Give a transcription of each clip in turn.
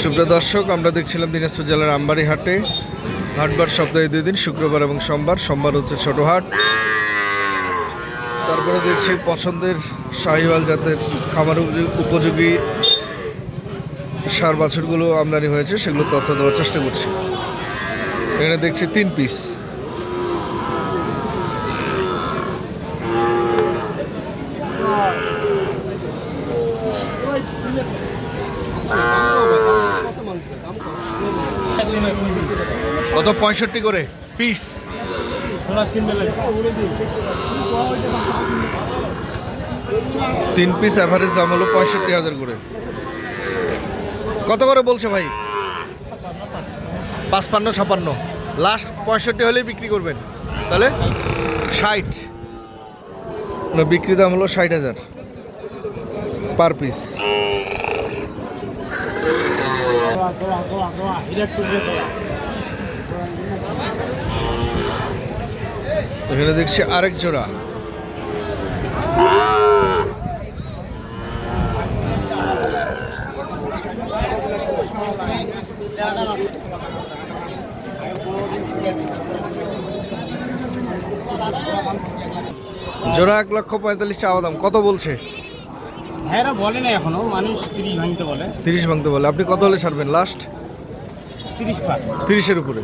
সুপ্রিয় দর্শক, আমরা দেখছিলাম দিনাজপুর জেলার আমবাড়ি হাটে। হাটবার সপ্তাহে 2 দিন, শুক্রবার এবং সোমবার। সোমবার হচ্ছে ছোট হাট। তারপরে দেখছি পছন্দের শাহিওয়াল জাতের খামার উপযোগী ষাঁড় বাছুরগুলো আমদানি হয়েছে, সেগুলো তথ্য দেওয়ার চেষ্টা করছি। এখানে দেখছি 3 পিস। কত? 65 করে পিস। 3 পিস অ্যাভারেজ দাম হলো 65,000 করে। কত করে বলছে ভাই? 55, 56, লাস্ট 65 হলেই বিক্রি করবেন। তাহলে 60 না, বিক্রি দাম হলো 60,000 পার পিস। এখানে দেখছি আরেক জোড়া। জোড়া 1,45,000 চাওয়া দাম। কত বলছে? ভাইরা বলে না এখনো, মানুষ 30 ভাঙতে বলে। 30 ভাঙতে বলে। আপনি কত হলে ছাড়বেন লাস্ট? 30-এর উপরে।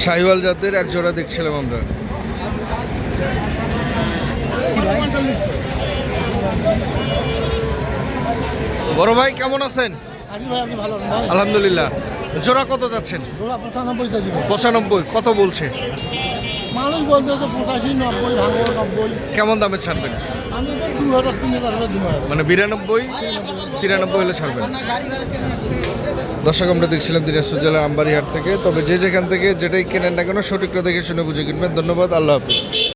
শাহিওয়াল জাতের এক জোড়া দেখছিলাম আমরা। বড় ভাই কেমন আছেন? আলহামদুলিল্লাহ। জোড়া কত যাচ্ছেন? 95। কত বলছে? মানুষ বলতে 85, 90, 90। কেমন দামে ছাড়বেন? আমি 2000, 3000 হলে দিব। মানে 92, 93 হলে ছাড়বেন। দর্শক, আমরা দেখছিলাম দিনাজপুর জেলার আমবাড়ি হাট থেকে। তবে যে যেখান থেকে যেটাই কেনেন না কেন, সঠিকটা দেখে শুনে বুঝে কিনবেন। ধন্যবাদ। আল্লাহ হাফিজ।